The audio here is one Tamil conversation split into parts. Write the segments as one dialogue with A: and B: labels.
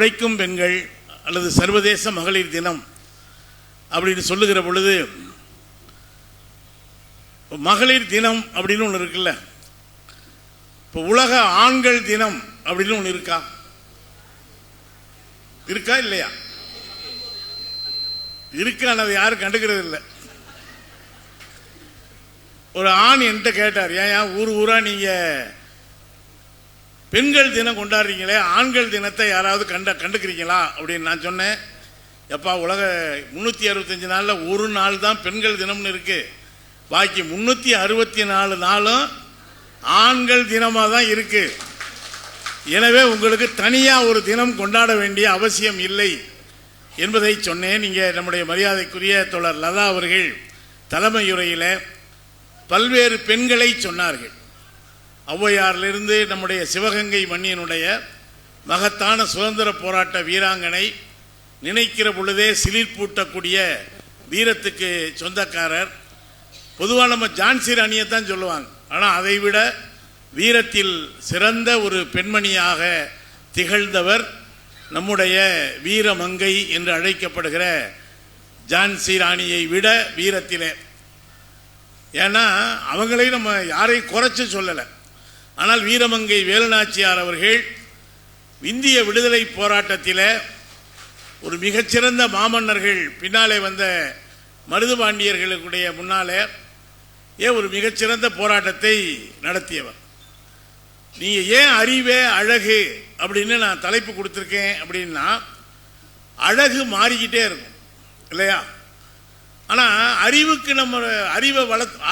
A: உழைக்கும் பெண்கள் அல்லது சர்வதேச மகளிர் தினம் அப்படின்னு சொல்லுகிற பொழுது மகளிர் தினம் அப்படின்னு ஒன்று இருக்குல்ல, இப்போ உலக ஆண்கள் தினம் அப்படின்னு ஒன்று இருக்கா இல்லையா? இருக்கு, அதை யாரும் கண்டுக்கிறது இல்லை. ஒரு ஆண் என்கிட்ட கேட்டார், ஏன் ஊரா நீங்க பெண்கள் தினம் கொண்டாடுறீங்களே, ஆண்கள் தினத்தை யாராவது கண்டுக்கிறீங்களா அப்படின்னு. நான் சொன்னேன், எப்பா உலக 365 நாளில் ஒரு நாள் தான் பெண்கள் தினம்னு இருக்கு, பாக்கி 364 நாளும் ஆண்கள் தினமாக தான் இருக்கு. எனவே உங்களுக்கு தனியாக ஒரு தினம் கொண்டாட வேண்டிய அவசியம் இல்லை என்பதை சொன்னேன். நீங்கள் நம்முடைய மரியாதைக்குரிய தோழர் லதா அவர்கள் தலைமையுரையில் பல்வேறு பெண்களை சொன்னார்கள். ஔவையாரிலிருந்து நம்முடைய சிவகங்கை மண்ணினுடைய மகத்தான சுதந்திர போராட்ட வீராங்கனை, நினைக்கிற பொழுதே சிலிர்ப்பூட்டக்கூடிய வீரத்துக்கு சொந்தக்காரர். பொதுவாக நம்ம ஜான்சி ராணியை தான் சொல்லுவாங்க, ஆனால் அதைவிட வீரத்தில் சிறந்த ஒரு பெண்மணியாக திகழ்ந்தவர் நம்முடைய வீரமங்கை என்று அழைக்கப்படுகிற ஜான்சி ராணியை விட வீரத்திலே. ஏன்னா அவங்களையும் நம்ம யாரையும் குறைச்சி சொல்லலை. ஆனால் வீரமங்கை வேலுநாச்சியார் அவர்கள் இந்திய விடுதலை போராட்டத்தில் ஒரு மிகச்சிறந்த மாமன்னர்கள் பின்னாலே வந்த மருதுபாண்டியர்களுடைய முன்னாலே ஒரு மிகச்சிறந்த போராட்டத்தை நடத்தியவர். நீங்கள் ஏன் அறிவே அழகு அப்படின்னு நான் தலைப்பு கொடுத்துருக்கேன் அப்படின்னா, அழகு மாறிக்கிட்டே இருக்கும் இல்லையா? ஆனால் அறிவுக்கு நம்ம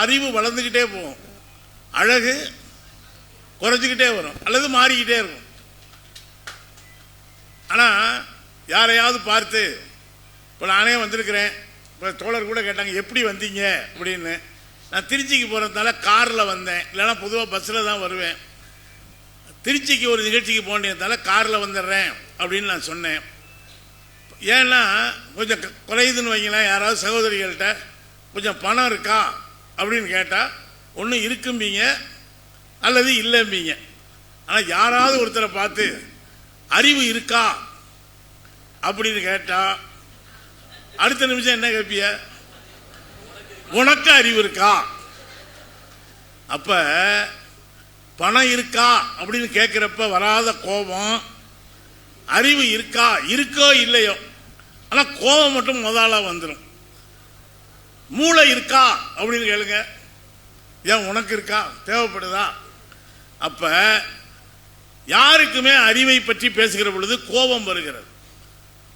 A: அறிவு வளர்ந்துக்கிட்டே போகும், அழகு குறைஞ்சிக்கிட்டே வரும் அல்லது மாறிக்கிட்டே இருக்கும். ஆனால் யாரையாவது பார்த்து, இப்போ நானே வந்திருக்கிறேன், இப்போ தோழர் கூட கேட்டாங்க எப்படி வந்தீங்க அப்படின்னு. நான் திருச்சிக்கு போகிறதுனால காரில் வந்தேன், இல்லைன்னா பொதுவாக பஸ்ஸில் தான் வருவேன். திருச்சிக்கு ஒரு நிகழ்ச்சிக்கு போனதுனால காரில் வந்துடுறேன் அப்படின்னு நான் சொன்னேன். ஏன்னா கொஞ்சம் குறையுதுன்னு வைங்களேன், யாராவது சகோதரிகள்கிட்ட கொஞ்சம் பணம் இருக்கா அப்படின்னு கேட்டால் ஒன்று இருக்கும்பீங்க அல்லது இல்லைம்பீங்க. ஆனால் யாராவது ஒருத்தரை பார்த்து அறிவு இருக்கா அப்படின்னு கேட்டால் அடுத்த நிமிஷம் என்ன கேட்பிய, உனக்கு அறிவு இருக்கா? அப்போ பணம் இருக்கா அப்படின்னு கேட்குறப்ப வராத கோபம், அறிவு இருக்கோ இல்லையோ, ஆனால் கோபம் மட்டும் முதலாக வந்துடும். மூளை இருக்கா அப்படின்னு கேளுங்க, ஏன் உனக்கு இருக்கா, தேவைப்படுதா? அப்ப யாருக்குமே அறிவை பற்றி பேசுகிற பொழுது கோபம் வருகிறது.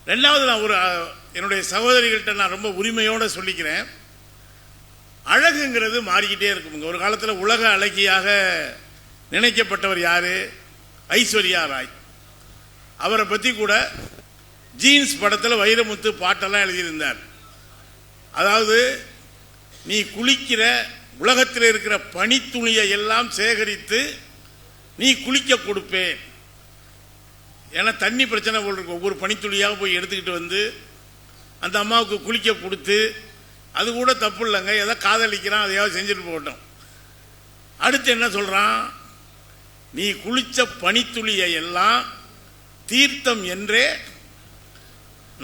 A: ரெண்டாவது, நான் என்னுடைய சகோதரிகள்கிட்ட நான் ரொம்ப உரிமையோடு சொல்லிக்கிறேன், அழகுங்கிறது மாறிக்கிட்டே இருக்குங்க. ஒரு காலத்தில் உலக அழகியாக நினைக்கப்பட்டவர் யாரு? ஐஸ்வர்யா ராய். அவரை பற்றி கூட ஜீன்ஸ் படத்தில் வைரமுத்து பாட்டெல்லாம் எழுதியிருந்தார். அதாவது நீ குளிக்கிற உலகத்தில் இருக்கிற பனித்துளியை எல்லாம் சேகரித்து நீ குளிக்க கொடுப்பேன். ஏன்னா தண்ணி பிரச்சனை போல் இருக்கும், ஒவ்வொரு பனித்துளியாக போய் எடுத்துக்கிட்டு வந்து அந்த அம்மாவுக்கு குளிக்க கொடுத்து, அது கூட தப்பு இல்லைங்க, எதை காதலிக்கிறான் அதையாவது செஞ்சுட்டு போட்டோம். அடுத்து என்ன சொல்கிறான், நீ குளித்த பனித்துளியை எல்லாம் தீர்த்தம் என்றே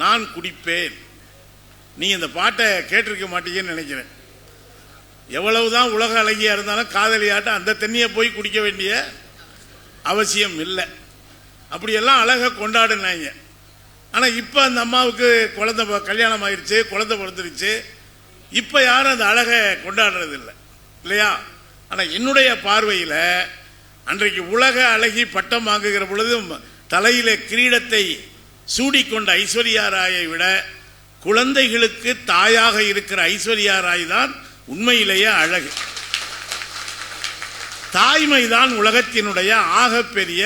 A: நான் குடிப்பேன். நீ இந்த பாட்டை கேட்டிருக்க மாட்டீங்கன்னு நினைக்கிறேன். எவ்வளவுதான் உலக அழகியா இருந்தாலும் காதலியாட்டம் அந்த தண்ணியை போய் குடிக்க வேண்டிய அவசியம் இல்லை. அப்படியெல்லாம் அழகை கொண்டாடுனாங்க. ஆனால் இப்போ அந்த அம்மாவுக்கு குழந்தை கல்யாணம் ஆயிடுச்சு, குழந்தை பிறந்துருச்சு, இப்போ யாரும் அந்த அழகை கொண்டாடுறது இல்லை இல்லையா? ஆனால் என்னுடைய பார்வையில் அன்றைக்கு உலக அழகி பட்டம் வாங்குகிற பொழுது தலையில கிரீடத்தை சூடிக்கொண்ட ஐஸ்வர்யா ராயை விட குழந்தைகளுக்கு தாயாக இருக்கிற ஐஸ்வர்யா ராய் தான் உண்மையிலேயே அழகு. தாய்மைதான் உலகத்தினுடைய ஆகப்பெரிய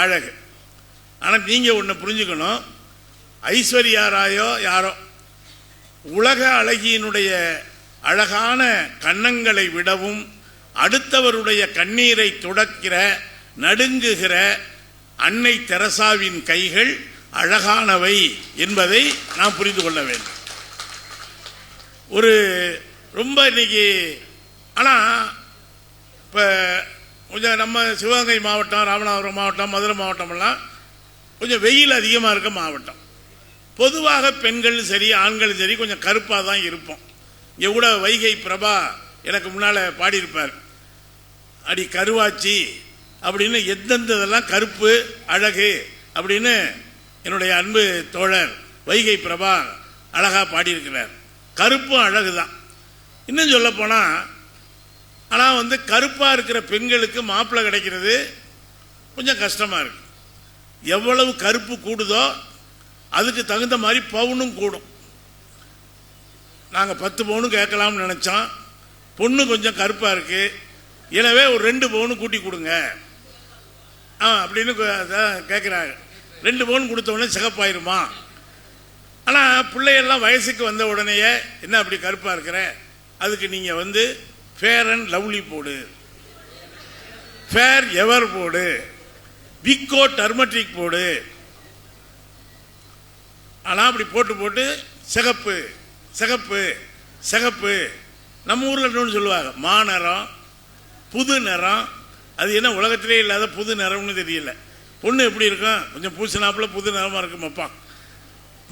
A: அழகு. ஆனால் நீங்கள் ஒன்று புரிஞ்சுக்கணும், ஐஸ்வர்யா ராயோ யாரோ உலக அழகியினுடைய அழகான கன்னங்களை விடவும் அடுத்தவருடைய கண்ணீரை துடைக்கிற நடுங்குகிற அன்னை தெரசாவின் கைகள் அழகானவை என்பதை நாம் புரிந்து கொள்ள வேண்டும். ஒரு ரொம்ப இன்னைக்கு ஆனால் இப்போ கொஞ்சம் நம்ம சிவகங்கை மாவட்டம், ராமநாதபுரம் மாவட்டம், மதுரை மாவட்டமெல்லாம் கொஞ்சம் வெயில் அதிகமாக இருக்க மாவட்டம். பொதுவாக பெண்கள் சரி ஆண்கள் சரி கொஞ்சம் கருப்பாக தான் இருப்போம். இங்கே கூட வைகை பிரபா எனக்கு முன்னால் பாடியிருப்பார், அடி கருவாச்சி அப்படின்னு எந்தெந்ததெல்லாம் கருப்பு அழகு அப்படின்னு என்னுடைய அன்பு தோழர் வைகை பிரபா அழகாக பாடியிருக்கிறார். கருப்பும் அழகு தான். இன்னும் சொல்ல போனால் ஆனால் கருப்பாக இருக்கிற பெண்களுக்கு மாப்பிள்ளை கிடைக்கிறது கொஞ்சம் கஷ்டமாக இருக்கு. எவ்வளவு கருப்பு கூடுதோ அதுக்கு தகுந்த மாதிரி பவுனும் கூடும். நாங்கள் 10 பவுனு கேட்கலாம்னு நினச்சோம். பொண்ணு கொஞ்சம் கருப்பாக இருக்குது, எனவே ஒரு 2 பவுனு கூட்டி கொடுங்க அப்படின்னு கேட்குறாங்க. 2 பவுன் கொடுத்த உடனே சிகப்பாயிருமா? ஆனால் பிள்ளையெல்லாம் வயசுக்கு வந்த உடனேயே என்ன அப்படி கருப்பாக இருக்கிற, அதுக்கு நீங்கள் ஃபேர் அண்ட் லவ்லி போடு, ஃபேர் எவர் போடு, விக்கோ டர்மட்ரிக் போடு. ஆனால் அப்படி போட்டு போட்டு சிகப்பு சிகப்பு சிகப்பு. நம்ம ஊரில் இன்னொன்று சொல்லுவாங்க, மாநிறம், புது நிறம். அது என்ன உலகத்திலே இல்லாத புது நிறம்னு தெரியல. பொண்ணு எப்படி இருக்கும், கொஞ்சம் பூசினாப்பில் புது நிறமாக இருக்குமாப்பா,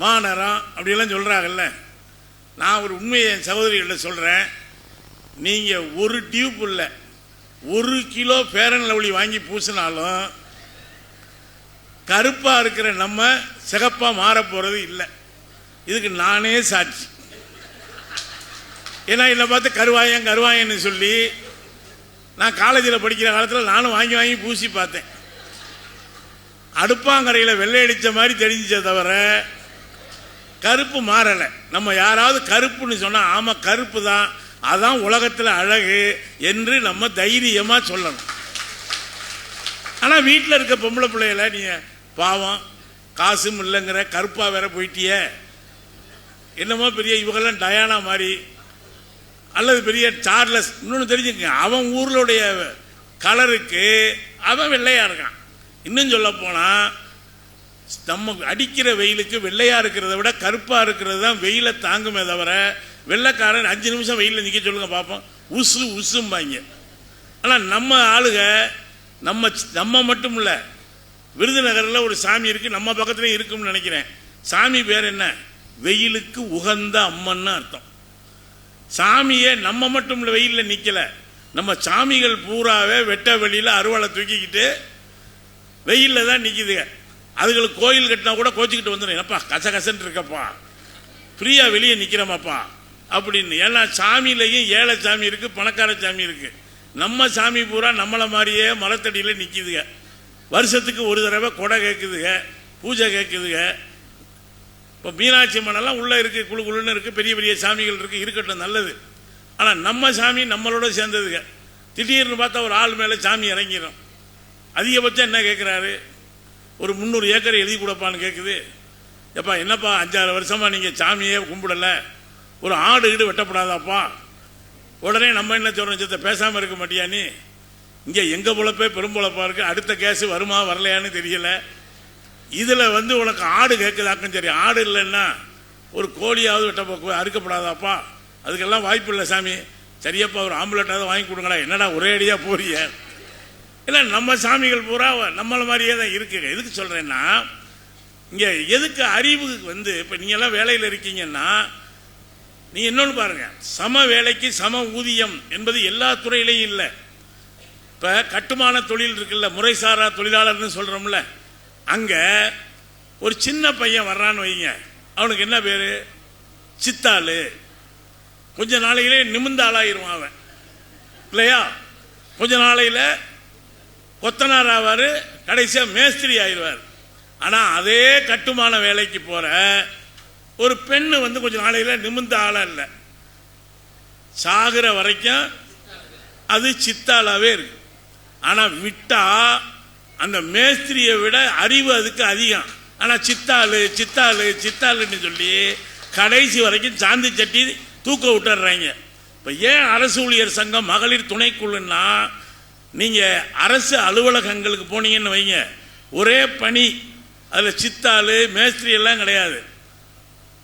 A: மாநிறம் அப்படியெல்லாம் சொல்கிறாங்கல்ல. நான் ஒரு உண்மையை என் சகோதரிகளை சொல்கிறேன். நீங்கள் ஒரு டியூப் இல்லை 1 கிலோ ஃபேர் அண்ட் லவ்லி வாங்கி பூசினாலும் கருப்பாக இருக்கிற நம்ம சிகப்பாக மாற போகிறது இல்லை. இதுக்கு நானே சாட்சி. ஏன்னா என்னை பார்த்து கருவாயன் கருவாயன்னு சொல்லி நான் காலேஜில் படிக்கிற காலத்தில் நானும் வாங்கி வாங்கி பூசி பார்த்தேன். அடுப்பாங்கரையில் வெள்ளை அடித்த மாதிரி தெரிஞ்சே தவிர கருப்பு மாறலை. நம்ம யாராவது கருப்புன்னு சொன்னால் ஆமாம் கருப்பு தான், அதான் உலகத்தில் அழகு என்று நம்ம தைரியமாக சொல்லணும். ஆனால் வீட்டில் இருக்க பொம்பளை பிள்ளைகளை நீங்கள் பாவம் காசும் இல்லைங்கிற கருப்பாக வேற போயிட்டிய, என்னமோ பெரிய இவங்கெல்லாம் டயானா மாதிரி அல்லது பெரிய சார்லஸ். இன்னொன்று தெரிஞ்சுக்கங்க, அவன் ஊர்களுடைய கலருக்கு அவன் வெள்ளையாக இருக்கான். இன்னும் சொல்ல போனால் நம்ம அடிக்கிற வெயிலுக்கு வெள்ளையாக இருக்கிறத விட கருப்பாக இருக்கிறது தான் வெயிலை தாங்குமே தவிர, வெள்ளைக்காரன் 5 நிமிஷம் வெயிலில் நிற்க சொல்லுங்க பார்ப்போம், உசு உசும்பாங்க. ஆனால் நம்ம ஆளுக நம்ம மட்டும் இல்லை, விருதுநகரில் ஒரு சாமி இருக்குது, நம்ம பக்கத்துலேயும் இருக்குன்னு நினைக்கிறேன். சாமி பேர் என்ன, வெயிலுக்கு உகந்த அம்மன்னு அர்த்தம். சாமியை நம்ம மட்டும் இல்லை வெயிலில் நிற்கலை, நம்ம சாமிகள் பூராவே வெட்ட வெளியில் அருவாளை தூக்கிக்கிட்டு வெயிலில் தான் நிற்கிதுங்க. அதுகளுக்கு கோயில் கட்டினா கூட கோச்சிக்கிட்டு வந்துடும், என்னப்பா கசகசன்னு இருக்கப்பா, ஃப்ரீயாக வெளியே நிற்கிறோமாப்பா அப்படின்னு. ஏன்னா சாமியிலையும் ஏழை சாமி இருக்குது, பணக்கார சாமி இருக்குது. நம்ம சாமி பூரா நம்மளை மாதிரியே மரத்தடியில் நிற்கிதுங்க. வருஷத்துக்கு ஒரு தடவை கொடை கேட்குதுங்க, பூஜை கேட்குதுங்க. இப்போ மீனாட்சி அம்மனெல்லாம் உள்ளே இருக்குது, குழு குழுன்னு இருக்குது, பெரிய பெரிய சாமிகள் இருக்குது, இருக்கட்டும் நல்லது. ஆனால் நம்ம சாமி நம்மளோட சேர்ந்ததுங்க. திடீர்னு பார்த்தா ஒரு ஆள் மேலே சாமி இறங்கிடும். அதிகபட்சம் என்ன கேட்குறாரு, ஒரு 300 ஏக்கர் எழுதி கொடுப்பான்னு கேட்குது. எப்பா என்னப்பா 5-6 வருஷமாக நீங்கள் சாமியே கும்பிடலை, ஒரு ஆடு ஈடு வெட்டப்படாதாப்பா? உடனே நம்ம என்ன சொல்கிறோம், சத்த பேசாமல் இருக்க மாட்டியா நீ? இங்கே எங்கள் பொழப்பே பெரும்பொழப்பாக இருக்குது, அடுத்த கேஸு வருமா வரலையான்னு தெரியலை. இதில் உனக்கு ஆடு கேட்குதாக்கும். சரி, ஆடு இல்லைன்னா ஒரு கோழியாவது அறுக்கப்படாதாப்பா? அதுக்கெல்லாம் வாய்ப்பு இல்லை சாமி. சரியப்பா ஒரு ஆம்புலட்டாவது வாங்கி கொடுங்களா? என்னடா ஒரே அடியாக போறிய? இல்லை, நம்ம சாமிகள் பூரா நம்மளை மாதிரியே தான் இருக்குங்க. எதுக்கு சொல்கிறேன்னா, இங்கே எதுக்கு அறிவு இப்போ நீங்கள்லாம் வேலையில் இருக்கீங்கன்னா நீங்கள் இன்னொன்று பாருங்கள், சம வேலைக்கு சம ஊதியம் என்பது எல்லா துறையிலையும் இல்லை. இப்போ கட்டுமான தொழில் இருக்குல்ல, முறைசாரா தொழிலாளர்னு சொல்கிறோம்ல, அங்கே ஒரு சின்ன பையன் வர்றான்னு வைங்க, அவனுக்கு என்ன பேர், சித்தாள். கொஞ்ச நாளையிலே நிமிர்ந்த ஆளாயிருவான் அவன் இல்லையா? கொஞ்ச நாளையில் கொத்தனார் ஆவார், கடைசியாக மேஸ்திரி ஆயிடுவார். ஆனால் அதே கட்டுமான வேலைக்கு போகிற ஒரு பெண்ணு கொஞ்ச நாளையில் நிமிர்ந்த ஆளாக இல்லை, சாகிற வரைக்கும் அது சித்தாளாவே இருக்கு. ஆனால் விட்டா அந்த மேஸ்திரியை விட அறிவு அதுக்கு அதிகம். ஆனால் சித்தாளு சித்தாளு சித்தாளுன்னு சொல்லி கடைசி வரைக்கும் சாந்தி சட்டி தூக்க விட்டுறாங்க. இப்போ ஏன் அரசு ஊழியர் சங்கம் மகளிர் துணைக்குழுன்னா, நீங்கள் அரசு அலுவலகங்களுக்கு போனீங்கன்னு வைங்க, ஒரே பணி, அதில் சித்தாளு மேஸ்திரி எல்லாம் கிடையாது.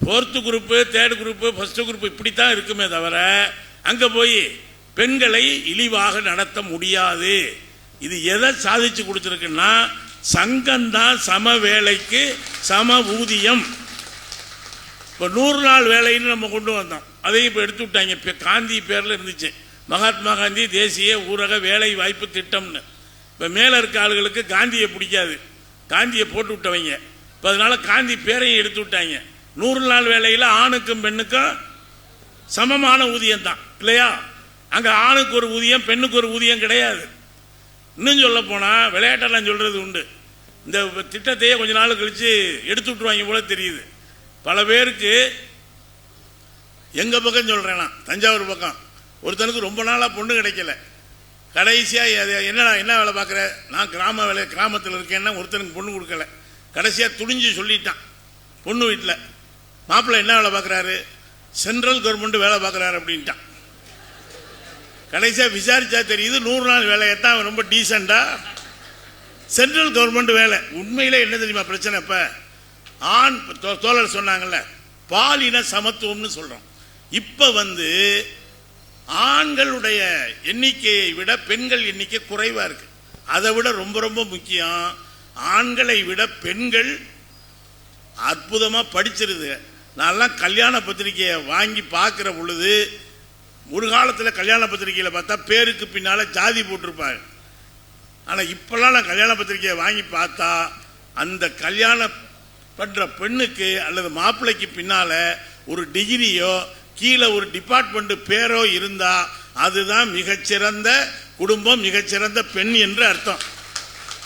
A: 4th group 3rd group 1st group இப்படித்தான் இருக்குமே தவிர அங்கே போய் பெண்களை இழிவாக நடத்த முடியாது. இது எதை சாதிச்சு கொடுத்துருக்குன்னா, சங்கம்தான் சம வேலைக்கு சம ஊதியம். இப்போ 100 நாள் வேலைன்னு நம்ம கொண்டு வந்தோம், அதையும் இப்போ எடுத்து விட்டாங்க. இப்போ காந்தி பேரில் இருந்துச்சு, மகாத்மா காந்தி தேசிய ஊரக வேலை வாய்ப்பு திட்டம்னு. இப்போ மேலே இருக்க ஆளுகளுக்கு காந்தியை பிடிக்காது, காந்தியை போட்டு விட்டவங்க. இப்போ அதனால காந்தி பேரையும் எடுத்து விட்டாங்க. 100 நாள் வேலையில் ஆணுக்கும் பெண்ணுக்கும் சமமான ஊதியம் தான் இல்லையா? அங்கே ஆணுக்கு ஒரு ஊதியம் பெண்ணுக்கு ஒரு ஊதியம் கிடையாது. இன்னும் சொல்ல போனால் விளையாட்டெல்லாம் சொல்கிறது உண்டு, இந்த திட்டத்தையே கொஞ்ச நாள் கழித்து எடுத்து விட்டுருவாங்க போல தெரியுது. பல பேருக்கு எங்கள் பக்கம் சொல்கிறேன்னா, தஞ்சாவூர் பக்கம் ஒருத்தனுக்கு ரொம்ப நாளாக பொண்ணு கிடைக்கல. கடைசியாக என்ன வேலை பார்க்குற, நான் கிராமத்தில் இருக்கேன்னா ஒருத்தனுக்கு பொண்ணு கொடுக்கல. கடைசியாக துணிஞ்சு சொல்லிட்டான் பொண்ணு வீட்டில், மாப்பிள்ளை என்ன வேலை பார்க்குறாரு, சென்ட்ரல் கவர்மெண்ட் வேலை பார்க்குறாரு அப்படின்ட்டான். கடைசியாக விசாரிச்சா தெரியுது 100 நாள் வேலையத்தான் ரொம்ப டீசெண்டாக சென்ட்ரல் கவர்மெண்ட் வேலை. உண்மையிலே என்ன தெரியுமா பிரச்சனை? இப்போ ஆண் தோழர் சொன்னாங்கல்ல, பாலின சமத்துவம்னு சொல்கிறோம். இப்போ ஆண்களுடைய எண்ணிக்கையை விட பெண்கள் எண்ணிக்கை குறைவாக இருக்கு. அதை விட ரொம்ப ரொம்ப முக்கியம், ஆண்களை விட பெண்கள் அற்புதமாக படிச்சிருது. நான்லாம் கல்யாண பத்திரிகையை வாங்கி பார்க்குற பொழுது, ஒரு காலத்தில் கல்யாண பத்திரிகையில் பார்த்தா பேருக்கு பின்னால் ஜாதி போட்டிருப்பாங்க. ஆனால் இப்போல்லாம் நான் கல்யாண பத்திரிகையை வாங்கி பார்த்தா அந்த கல்யாணம் பண்ணுற பெண்ணுக்கு அல்லது மாப்பிள்ளைக்கு பின்னால் ஒரு டிகிரியோ கீழே ஒரு டிபார்ட்மெண்ட் பேரோ இருந்தால் அதுதான் மிகச்சிறந்த குடும்பம், மிகச்சிறந்த பெண் என்று அர்த்தம்.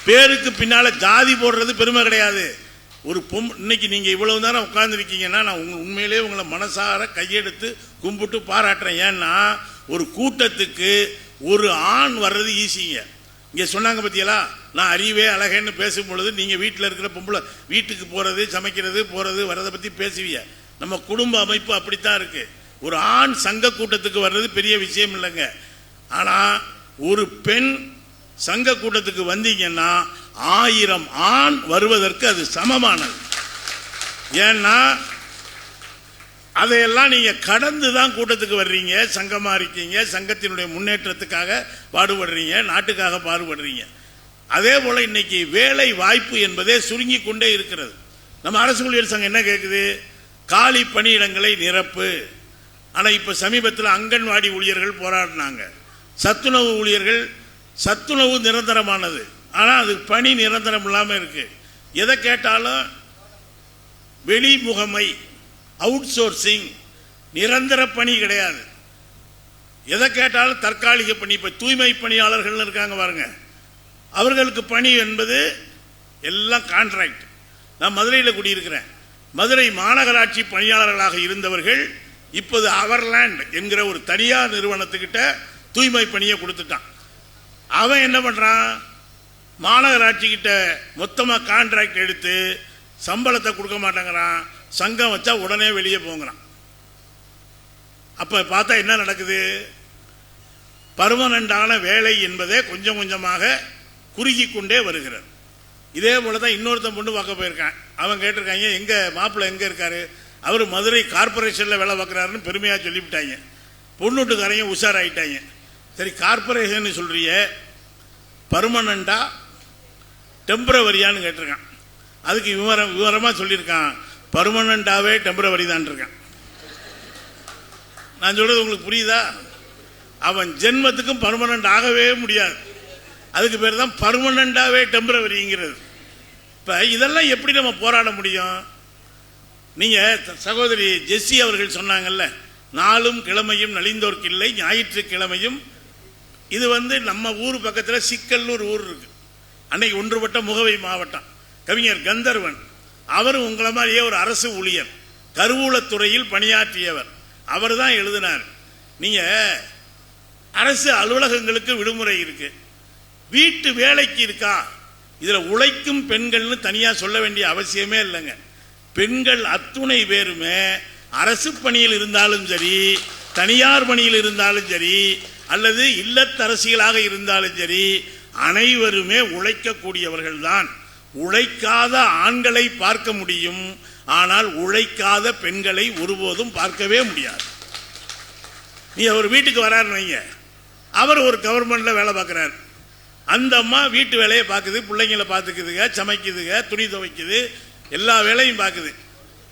A: பேருக்கு பின்னால் ஜாதி போடுறது பெருமை கிடையாது. ஒரு இன்னைக்கு நீங்கள் இவ்வளவு நேரம் உட்கார்ந்துருக்கீங்கன்னா நான் உண்மையிலே உங்களை மனசார கையெடுத்து கும்பிட்டு பாராட்டுறேன். ஏன்னா ஒரு கூட்டத்துக்கு ஒரு ஆண் வர்றது ஈஸிங்க. இங்கே சொன்னாங்க பற்றியெல்லாம், நான் அறிவே அழகேன்னு பேசும் பொழுது நீங்கள் வீட்டில் இருக்கிற பொம்பளை வீட்டுக்கு போகிறது, சமைக்கிறது, போகிறது வர்றதை பற்றி பேசுவீங்க. நம்ம குடும்ப அமைப்பு அப்படித்தான் இருக்குது. ஒரு ஆண் சங்க கூட்டத்துக்கு வர்றது பெரிய விஷயம் இல்லைங்க. ஆனால் ஒரு பெண் சங்க கூட்டத்துக்கு வந்தீங்கன்னா 1000 ஆண் வருவதற்கு அது சமமானது. ஏன்னா அதையெல்லாம் நீங்கள் கடந்து தான் கூட்டத்துக்கு வர்றீங்க, சங்கமாக இருக்கீங்க, சங்கத்தினுடைய முன்னேற்றத்துக்காக பாடுபடுறீங்க, நாட்டுக்காக பாடுபடுறீங்க. அதே போல் இன்னைக்கு வேலை வாய்ப்பு என்பதே சுருங்கி கொண்டே இருக்கிறது. நம்ம அரசு ஊழியர் சங்கம் என்ன கேட்குது, காலி பணியிடங்களை நிரப்பு. ஆனால் இப்போ சமீபத்தில் அங்கன்வாடி ஊழியர்கள் போராடினாங்க, சத்துணவு ஊழியர்கள். சத்துணவு நிரந்தரமானது, ஆனால் அது பணி நிரந்தரம் இல்லாமல் இருக்கு. எதை கேட்டாலும் வெளிமுகமை, அவுட் சோர்சிங், நிரந்தர பணி கிடையாது. எதை கேட்டாலும் தற்காலிக பணி. இப்போ தூய்மை பணியாளர்கள் இருக்காங்க பாருங்க, அவர்களுக்கு பணி என்பது எல்லாம் கான்ட்ராக்ட். நான் மதுரையில் குடியிருக்கிறேன். மதுரை மாநகராட்சி பணியாளர்களாக இருந்தவர்கள் இப்போது அவர்லேண்ட் என்கிற ஒரு தனியார் நிறுவனத்துக்கிட்ட தூய்மை பணியை கொடுத்துட்டான். அவன் என்ன பண்ணுறான், மாநகராட்சி கிட்ட மொத்தமாக கான்ட்ராக்ட் எடுத்து சம்பளத்தை கொடுக்க மாட்டேங்கிறான். சங்கம் வச்சா உடனே வெளியே போங்கிறான். அப்போ பார்த்தா என்ன நடக்குது, பர்மனண்டான வேலை என்பதே கொஞ்சம் கொஞ்சமாக குறுகி கொண்டே வருகிறது. இதே போல தான் இன்னொருத்தன் பொண்ணு பார்க்க போயிருக்கான். அவன் கேட்டிருக்காங்க, எங்கள் மாப்பிள்ளை எங்கே இருக்காரு, அவர் மதுரை கார்பரேஷனில் வேலை பார்க்குறாருன்னு பெருமையாக சொல்லிவிட்டாங்க. பொண்ணுட்டுக்காரையும் உஷாராயிட்டாங்க. சரி, கார்பரேஷன் சொல்கிறிய, பர்மனண்டா டெம்பரவரியான்னு கேட்டிருக்கான். அதுக்கு விவரமாக சொல்லியிருக்கான், பர்மனண்டாவே டெம்பரவரி தான் இருக்கான். நான் சொல்றது உங்களுக்கு புரியுதா? அவன் ஜென்மத்துக்கும் பர்மனண்ட் ஆகவே முடியாது. அதுக்கு பேர் தான் பர்மனண்டாவே டெம்பரவரிங்கிறது. இப்போ இதெல்லாம் எப்படி நம்ம போராட முடியும்? நீங்கள் சகோதரி ஜெஸ்ஸி அவர்கள் சொன்னாங்கல்ல, நாளும் கிழமையும் நலிந்தோர்க்கு இல்லை ஞாயிற்றுக்கிழமையும். இது நம்ம ஊர் பக்கத்தில் சிக்கல்னு ஒரு ஊர் இருக்கு. அன்னைக்கு ஒன்றுபட்ட முகவை மாவட்டம். கவிஞர் கந்தர்வன் அவரும் உங்களை மாதிரியே ஒரு அரசு ஊழியர், கருவூலத்துறையில் பணியாற்றியவர். அவர் தான் எழுதினார், நீங்க அரசு அலுவலகங்களுக்கு விடுமுறை இருக்கு, வீட்டு வேலைக்கு இருக்கா, இதுல உழைக்கும் பெண்கள்னு தனியா சொல்ல வேண்டிய அவசியமே இல்லைங்க. பெண்கள் அத்துணை பேருமே அரசு பணியில் இருந்தாலும் சரி, தனியார் பணியில் இருந்தாலும் சரி, அல்லது இல்லத்தரசிகளாக இருந்தாலும் சரி, அனைவருமே உழைக்கக்கூடியவர்கள் தான். உழைக்காத ஆண்களை பார்க்க முடியும், ஆனால் உழைக்காத பெண்களை ஒருபோதும் பார்க்கவே முடியாது. நீ அவர் வீட்டுக்கு வராருன்னு வைங்க, அவர் ஒரு கவர்மெண்ட்ல வேலை பார்க்கிறார். அந்த அம்மா வீட்டு வேலையை பார்க்குது, பிள்ளைங்களை பார்த்துக்குதுங்க, சமைக்குதுங்க, துணி துவைக்குது, எல்லா வேலையும் பார்க்குது.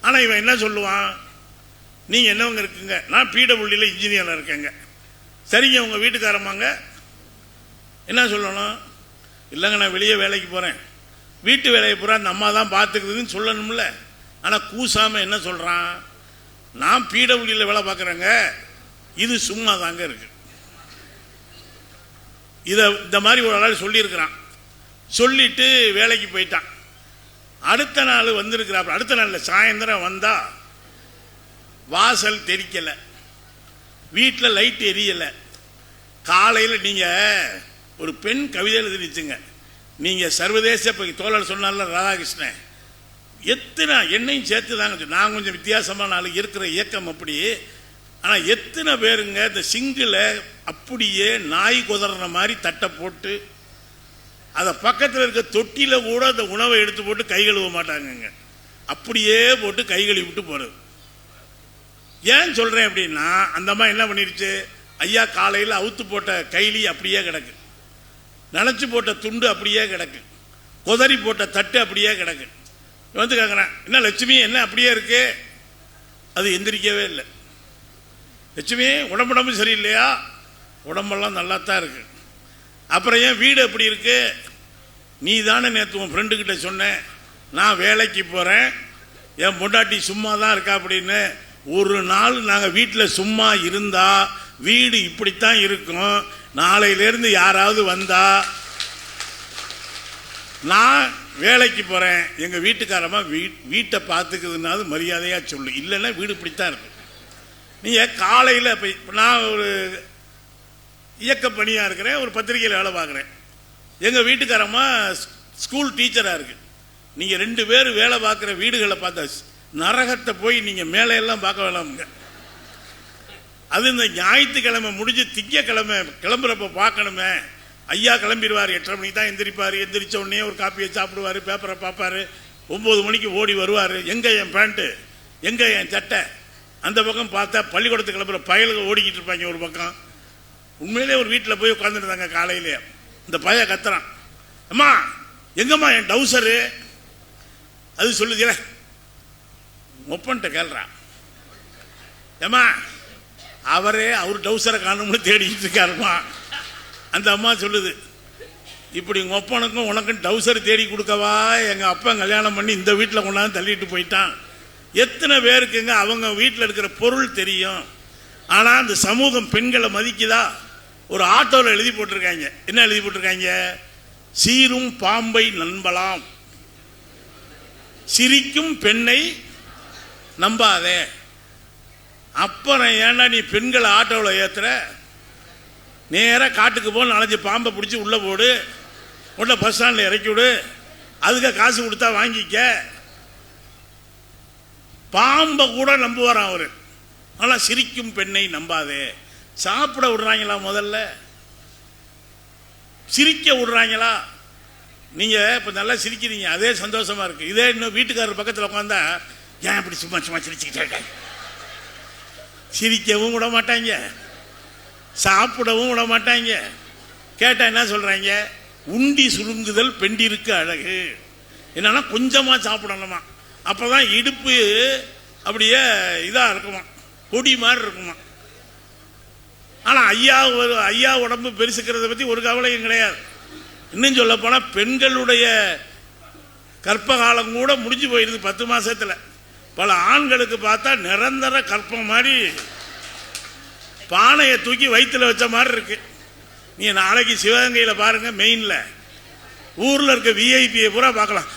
A: ஆனால் இவன் என்ன சொல்லுவான், நீங்கள் என்னவங்க இருக்குங்க, நான் பிடபிள்யூடியில் இன்ஜினியராக இருக்கேங்க. சரிங்க, உங்கள் வீட்டுக்காரம்மாங்க என்ன சொல்லணும், இல்லைங்க நான் வெளியே வேலைக்கு போகிறேன், வீட்டு வேலையை பூரா அந்த அம்மா தான் பார்த்துக்குதுன்னு சொல்லணும்ல. ஆனால் கூசாமல் என்ன சொல்கிறான், நான் பிடபிள்யூடியில் வேலை பார்க்குறேங்க, இது சும்மா தாங்க இருக்கு. இதை இந்த மாதிரி ஒரு ஆள் சொல்லியிருக்கிறான். சொல்லிட்டு வேலைக்கு போயிட்டான். அடுத்த நாள் வந்திருக்கிறார். அடுத்த நாளில் சாயந்தரம் வந்தால் வாசல் தெரிக்கலை, வீட்டில் லைட் எரியலை. காலையில் நீங்கள் ஒரு பெண் கவிதை எழுதிச்சுங்க, நீங்கள் சர்வதேச தோழர் சொன்னால ராதாகிருஷ்ணன், எத்தனை என்னையும் சேர்த்து தாங்க, நான் கொஞ்சம் வித்தியாசமான நாள் இருக்கிற இயக்கம் அப்படி. ஆனால் எத்தனை பேருங்க இந்த சிங்கில் அப்படியே நாய் குதற மாதிரி தட்டை போட்டு அதை பக்கத்தில் இருக்க தொட்டியில் கூட அந்த உணவை எடுத்து போட்டு கை கழுவ மாட்டாங்கங்க, அப்படியே போட்டு கை கழுவி விட்டு போகிறது. ஏன் சொல்கிறேன் அப்படின்னா, அந்த அம்மா என்ன பண்ணிருச்சு, ஐயா காலையில் அவுத்து போட்ட கைலி அப்படியே கிடக்கு, நனைச்சி போட்ட துண்டு அப்படியே கிடக்கு, கொதறி போட்ட தட்டு அப்படியே கிடக்கு. வந்து கேட்குறேன், என்ன லட்சுமி என்ன அப்படியே இருக்கு? அது எந்திரிக்கவே இல்லை. லட்சுமி உடம்பு சரியில்லையா? உடம்பெல்லாம் நல்லா தான் இருக்கு. அப்புறம் ஏன் வீடு எப்படி இருக்கு? நீ தானே நேற்று உன் ஃப்ரெண்டுக்கிட்ட சொன்னேன், நான் வேலைக்கு போகிறேன், என் பொண்டாட்டி சும்மா தான் இருக்கா அப்படின்னு. ஒரு நாள் நாங்கள் வீட்டில் சும்மா இருந்தால் வீடு இப்படித்தான் இருக்கும். நாளையிலேருந்து யாராவது வந்தா நான் வேலைக்கு போகிறேன், எங்கள் வீட்டுக்காரமா வீட்டை பார்த்துக்குதுன்னாது மரியாதையாக சொல்லு, இல்லைன்னா வீடு இப்படித்தான் இருக்கு. நீங்கள் காலையில் இப்போ நான் ஒரு இயக்க பணியாக இருக்கிறேன், ஒரு பத்திரிகையில் வேலை பார்க்குறேன். எங்கள் வீட்டுக்காரம்மா ஸ்கூல் டீச்சராக இருக்குது. நீங்கள் 2 பேர் வேலை பார்க்குற வீடுகளை பார்த்தா நரகத்தை போய் நீங்கள் மேலே எல்லாம் பார்க்க வேணாமுங்க. அது இந்த ஞாயிற்றுக்கிழமை முடிஞ்சு திங்கக்கிழமை கிளம்புறப்ப பார்க்கணுமே. ஐயா கிளம்பிடுவார், 8:30 மணிக்கு தான் எந்திரிப்பார். எந்திரிச்ச உடனே ஒரு காப்பியை சாப்பிடுவார், பேப்பரை பார்ப்பார், 9 மணிக்கு ஓடி வருவார். எங்கே என் பேண்ட்டு, எங்கே என் சட்டை? அந்த பக்கம் பார்த்தா பள்ளிக்கூடத்துக்கு கிளம்புற பயலுக்கு ஓடிக்கிட்டு இருப்பாங்க ஒரு பக்கம். உண்மையிலே ஒரு வீட்டில் போய் உட்காந்துருந்தாங்க. காலையிலே இந்த பைய கத்துறான், அம்மா எங்கம்மா என் டவுசரு? அது சொல்லுதில்ல, ஒப்பன்ட்ட கேள்றான், ஏம்மா அவரே அவர் டவுசரை காணும்னு தேடிக்கிட்டு இருக்காருமா. அந்த அம்மா சொல்லுது, இப்படி உங்கள் ஒப்பனுக்கும் உனக்கும் டவுசர் தேடி கொடுக்கவா எங்கள் அப்பா கல்யாணம் பண்ணி இந்த வீட்டில் கொண்டாந்து தள்ளிட்டு போயிட்டான். எத்தனை பேருக்குங்க அவங்க வீட்டில் இருக்கிற பொருள் தெரியும், ஆனால் அந்த சமூகம் பெண்களை மதிக்குதா? ஒரு ஆட்டோவில் எழுதி போட்டிருக்காங்க, என்ன எழுதி போட்டிருக்காங்க, சீரும் பாம்பை நண்பலாம், சிரிக்கும் பெண்ணை நம்பாதே. அப்புறம் ஏன்னா நீ பெண்களை ஆட்டோவில் ஏற்றுற, நேராக காட்டுக்கு போ, 4 பாம்பை பிடிச்சி உள்ளே போடு, உள்ள பஸ் ஸ்டாண்டில் இறக்கி விடு, அதுக்கு காசு கொடுத்தா வாங்கிக்க. பாம்பை கூட நம்புவாராம் அவர். ஆனால் சிரிக்கும் பெண்ணை நம்பாதே. சாப்பிட விடுறாங்களா? முதல்ல சிரிக்க விடுறாங்களா? நீங்கள் இப்போ நல்லா சிரிக்கிறீங்க, அதே சந்தோஷமா இருக்கு. இதே இன்னும் வீட்டுக்காரர் பக்கத்தில் உட்காந்தா, ஏன் இப்படி சும்மா சும்மா சிரிச்சுக்கிட்டே இருக்காங்க, சிரிக்கவும் விட மாட்டாங்க, சாப்பிடவும் விட மாட்டாங்க. கேட்டால் என்ன சொல்கிறாங்க, உண்டி சுருங்குதல் பெண்டிருக்கு அழகு. என்னன்னா கொஞ்சமாக சாப்பிடணுமா, அப்போ தான் இடுப்பு அப்படியே இதாக இருக்குமா, கொடி மாதிரி இருக்குமா. ஆனால் ஐயா உடம்பு பெருசுக்கிறத பற்றி ஒரு கவலையும் கிடையாது. இன்னும் சொல்ல போனால் பெண்களுடைய கர்ப்ப காலம் கூட முடிஞ்சு போயிடுது 10 மாசத்துல. பல ஆண்களுக்கு பார்த்தா நிரந்தர கற்பம் மாதிரி பானையை தூக்கி வயிற்றுல வச்ச மாதிரி இருக்கு. நீ நாளைக்கு சிவகங்கையில் பாருங்க, மெயின்ல ஊரில் இருக்க விஐபியை பூரா பார்க்கலாம்.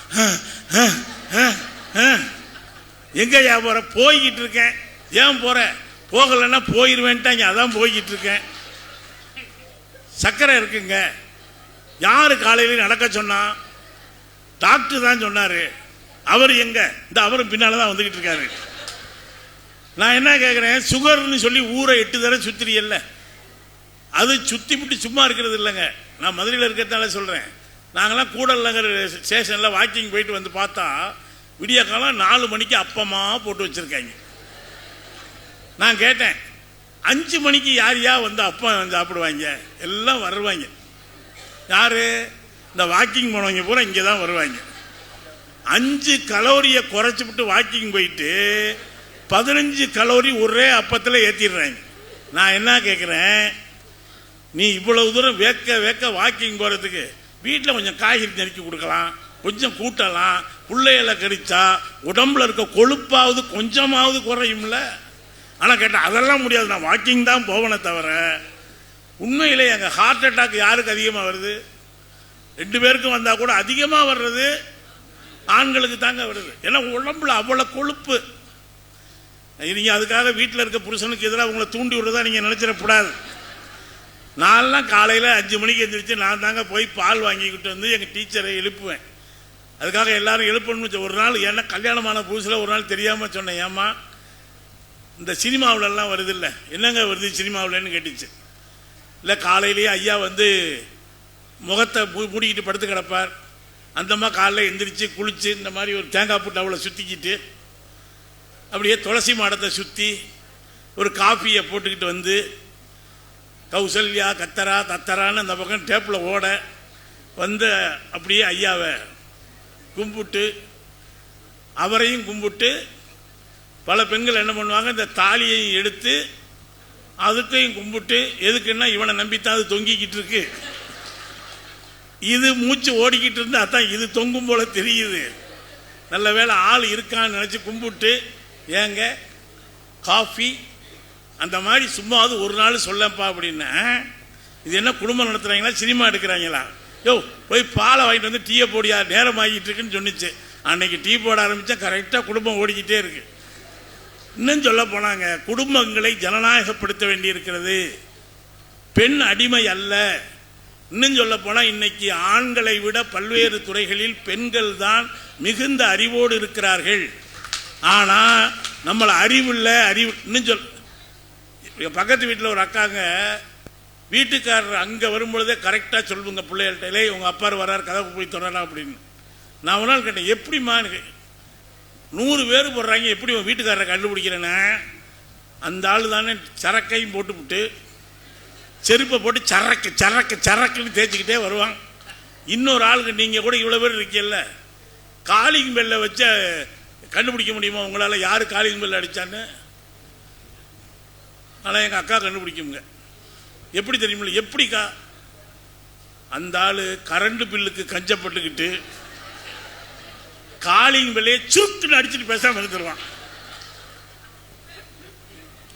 A: எங்கயா போற? போய்கிட்டு இருக்கேன். ஏன் போற? போகலைன்னா போயிடுவேன்ட்டாங்க, அதான் போய்கிட்டு இருக்கேன். சர்க்கரை இருக்குங்க. யாரு காலையில் நடக்க சொன்னா? டாக்டர் தான் சொன்னாரு. அவர் எங்க? இந்த அவரும் பின்னால தான் வந்துகிட்டு இருக்காரு. நான் என்ன கேட்குறேன், சுகர்னு சொல்லி ஊரை 8 தடவை சுத்திரியல்ல, அது சுற்றி விட்டு சும்மா இருக்கிறது இல்லைங்க. நான் மதுரையில் இருக்கிறதால சொல்கிறேன். நாங்களாம் கூடல்நகர் ஸ்டேஷனில் வாக்கிங் போயிட்டு வந்து பார்த்தா விடிய காலம் 4 மணிக்கு அப்பமா போட்டு வச்சுருக்காங்க. நான் கேட்டேன், 5 மணிக்கு யார் வந்து அப்பா வந்து சாப்பிடுவாங்க? எல்லாம் வருவாங்க. யாரு? இந்த வாக்கிங் போனவங்க பூரா இங்கே தான் வருவாங்க. 5 கலோரியை குறைச்சி விட்டு வாக்கிங் போயிட்டு 15 கலோரி ஒரே அப்பத்தில் ஏற்றிடுறாங்க. நான் என்ன கேட்குறேன், நீ இவ்வளவு தூரம் வேக்க வாக்கிங் போகிறதுக்கு வீட்டில் கொஞ்சம் காய்கறி நறுக்கி கொடுக்கலாம், கொஞ்சம் கூட்டலாம், பிள்ளைகளை கடிச்சா உடம்புல இருக்க கொழுப்பாவது கொஞ்சமாவது குறையும்ல. ஆனால் கேட்டால் அதெல்லாம் முடியாது, நான் வாக்கிங் தான் போவனே தவிர. உண்மையிலே எங்கள் ஹார்ட் அட்டாக் யாருக்கு அதிகமாக வருது? 2 பேருக்கும் வந்தால் கூட அதிகமாக வர்றது ஆண்களுக்கு தாங்க வருது. ஏன்னா உடம்புல அவ்வளோ கொழுப்பு. நீங்கள் அதுக்காக வீட்டில் இருக்க புருஷனுக்கு எதிராக உங்களை தூண்டி விடுறதா நீங்கள் நினச்சிடக்கூடாது. நான்லாம் காலையில் 5 மணிக்கு எழுந்திரிச்சு நான் தாங்க போய் பால் வாங்கிக்கிட்டு வந்து எங்கள் டீச்சரை எழுப்புவேன். அதுக்காக எல்லாரும் எழுப்பணும்னு ஒரு நாள் ஏன்னா கல்யாணமான புதுசில் ஒரு நாள் தெரியாமல் சொன்னேன், ஏம்மா இந்த சினிமாவிலெல்லாம் வருது இல்லை, என்னங்க வருது சினிமாவிலன்னு கேட்டுச்சு. இல்லை காலையிலேயே ஐயா வந்து முகத்தை மூடிக்கிட்டு படுத்து கிடப்பார், அந்தம்மா காலையில் எந்திரிச்சு குளிச்சு இந்த மாதிரி ஒரு தேங்காய் பூட்டு அவளை சுற்றிக்கிட்டு அப்படியே துளசி மாடத்தை சுற்றி ஒரு காஃபியை போட்டுக்கிட்டு வந்து கௌசல்யா கத்தரா தத்தரான்னு அந்த பக்கம் டேப்பில் ஓட வந்து அப்படியே ஐயாவை கும்பிட்டு அவரையும் கும்பிட்டு பல பெண்கள் என்ன பண்ணுவாங்க, இந்த தாலியையும் எடுத்து அதுக்கையும் கும்பிட்டு, எதுக்குன்னா இவனை நம்பித்தான் அது தொங்கிக்கிட்டு இருக்கு, இது மூச்சு ஓடிக்கிட்டு இருந்தா தான் இது தொங்கும் போல தெரியுது, நல்ல வேளை ஆள் இருக்கான்னு நினச்சி கும்பிட்டு ஏங்க காஃபி அந்த மாதிரி சும்மாவது ஒரு நாள் சொல்லப்பா அப்படின்னா, இது என்ன குடும்பம் நடத்துகிறாங்களா சினிமா எடுக்கிறாங்களா? யோ போய் பாலை வாங்கிட்டு வந்து டீயை போடியா நேரம் ஆகிட்டு இருக்குன்னு சொன்னிச்சு. அன்னைக்கு டீ போட ஆரம்பித்தா கரெக்டாக குடும்பம் ஓடிக்கிட்டே இருக்கு. இன்னும் சொல்ல போனாங்க, குடும்பங்களை ஜனநாயகப்படுத்த வேண்டியிருக்கிறது, பெண் அடிமை அல்ல. இன்னும் சொல்ல போனால் இன்னைக்கு ஆண்களை விட பல்வேறு துறைகளில் பெண்கள் தான் மிகுந்த அறிவோடு இருக்கிறார்கள். ஆனால் நம்மளை அறிவில்லை இன்னும் பக்கத்து வீட்டில் ஒரு அக்காங்க வீட்டுக்காரர் அங்கே வரும்பொழுதே கரெக்டாக சொல்லுங்க பிள்ளைகள்கிட்ட, இல்லை உங்கள் அப்பா வர்றார் கதவு போய் தொடரலாம் அப்படின்னு. நான் ஒரு நாள் கேட்டேன், எப்படிம்மா 100 பேர் போடுறாங்க எப்படி உன் வீட்டுக்காரரை கண்டுபிடிக்கிறேன்னா, அந்த ஆள் தானே சரக்கையும் போட்டுவிட்டு செருப்பை போட்டு சரக்கு சரக்கு சரக்குன்னு தேய்ச்சிக்கிட்டே வருவாங்க. இன்னொரு ஆளுக்கு நீங்கள் கூட இவ்வளோ பேர் இருக்கீல்ல, காலிங் பெல்லை வச்ச கண்டுபிடிக்க முடியுமா உங்களால் யார் காலிங் பெல் அடித்தான்னு? ஆனால் எங்கள் அக்கா கண்டுபிடிக்குங்க. எப்படி தெரியுமில்ல? எப்படிக்கா? அந்த ஆள் கரண்ட் பில்லுக்கு கஞ்சப்பட்டுக்கிட்டு காலிங் பெல்லையே சுருக்குன்னு அடிச்சுட்டு பேசாமல் இருந்துருவான்.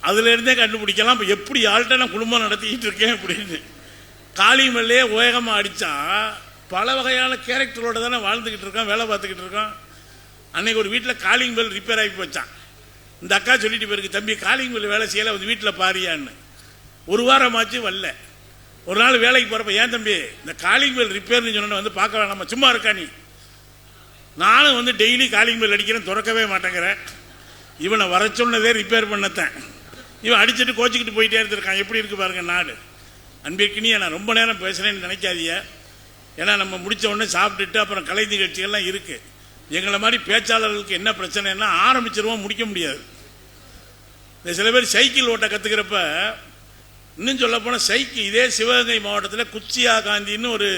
A: அதுல இருந்தே கண்டுபிடிக்கலாம் இப்போ எப்படி ஆள்கிட்ட நான் குடும்பம் நடத்திக்கிட்டு இருக்கேன் அப்படின்னு. காலிங் பெல்லையே வேகமாக அடித்தா பல வகையான கேரக்டரோட தானே வாழ்ந்துக்கிட்டு இருக்கான், வேலை பார்த்துக்கிட்டு இருக்கான். அன்னைக்கு ஒரு வீட்டில் காலிங் பெல் ரிப்பேர் ஆகி போச்சான். இந்த அக்கா சொல்லிட்டு போயிருக்கு, தம்பி காலிங் பெல் வேலை செய்யலை வந்து வீட்டில் பாரியான்னு. 1 வாரமாச்சு வரல. ஒரு நாள் வேலைக்கு போகிறப்ப, ஏன் தம்பி இந்த காலிங் பெல் ரிப்பேர்னு சொன்ன வந்து பார்க்க வேணாமா, சும்மா இருக்கா நீ? நானும் வந்து டெய்லி காலிங் பெல் அடிக்கிறேன், திறக்கவே மாட்டேங்கிறேன். இவனை வர சொன்னதே ரிப்பேர் பண்ணத்தேன், இவன் அடிச்சுட்டு கோச்சிக்கிட்டு போயிட்டே இருந்திருக்கான். எப்படி இருக்கு பாருங்க நாடு. அன்பிற்கினிய நான் ரொம்ப நேரம் பேசுகிறேன்னு நினைக்காதீங்க. ஏன்னா நம்ம முடித்த உடனே சாப்பிட்டுட்டு அப்புறம் கலை நிகழ்ச்சிகள்லாம் இருக்குது. எங்களை மாதிரி பேச்சாளர்களுக்கு என்ன பிரச்சனைன்னா ஆரம்பிச்சிருவோம் முடிக்க முடியாது. இந்த சில பேர் சைக்கிள் ஓட்ட கற்றுக்கிறப்ப, இன்னும் சொல்ல போனால் சைக்கிள் இதே சிவகங்கை மாவட்டத்தில் குச்சியா காந்தின்னு ஒரு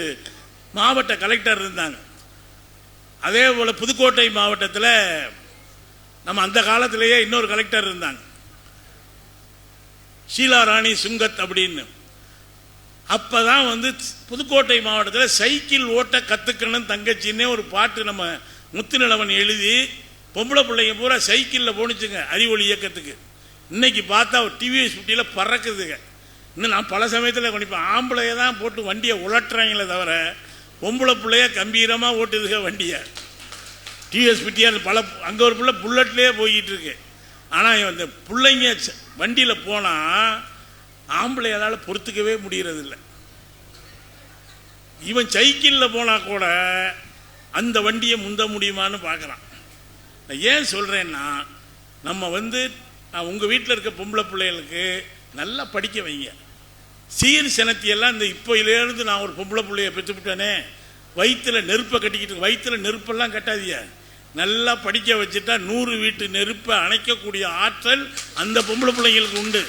A: மாவட்ட கலெக்டர் இருந்தாங்க. அதே போல் புதுக்கோட்டை மாவட்டத்தில் நம்ம அந்த காலத்திலேயே இன்னொரு கலெக்டர் இருந்தாங்க, ஷீலா ராணி சுங்கத் அப்படின்னு. அப்போ தான் வந்து புதுக்கோட்டை மாவட்டத்தில் சைக்கிள் ஓட்ட கற்றுக்கணும் தங்கச்சின்னே ஒரு பாட்டு நம்ம முத்துநிலவன் எழுதி பொம்பளை பிள்ளைங்க பூரா சைக்கிளில் போணுச்சுங்க அறிவொளி இயக்கத்துக்கு. இன்னைக்கு பார்த்தா டிவிஎஸ் குட்டியில் பறக்குதுங்க. இன்னும் நான் பல சமயத்தில் கண்டிப்பேன், ஆம்பளைய தான் போட்டு வண்டியை உலட்டுறாங்களே தவிர பொம்பளை பிள்ளைய கம்பீரமாக ஓட்டுதுங்க வண்டியை. டிவிஎஸ் குட்டியாக பல அங்கே ஒரு பிள்ளை புல்லட்லேயே போய்கிட்டு இருக்கு. ஆனால் இந்த பிள்ளைங்க வண்டியில் போனால் ஆம்பளையால் பொறுத்துக்கவே முடியறதில்லை. இவன் சைக்கிளில் போனால் கூட அந்த வண்டியை முந்த முடியுமான்னு பார்க்குறான். நான் ஏன் சொல்கிறேன்னா, நம்ம வந்து நான் உங்கள் வீட்டில் இருக்க பொம்பளை பிள்ளைகளுக்கு நல்லா படிக்க வைங்க. சீர் சினத்தியெல்லாம் இந்த இப்போயிலேருந்து நான் ஒரு பொம்பளை பிள்ளைய பெற்றுவிட்டேனே, வயிற்றில் நெருப்பை கட்டிக்கிட்டு, வயிற்றில் நெருப்பெல்லாம் கட்டாதீங்க. நல்லா படிக்க வச்சுட்டா 100 வீட்டு நெருப்பை அணைக்கக்கூடிய ஆற்றல் அந்த பொம்பளை பிள்ளைங்களுக்கு உண்டு.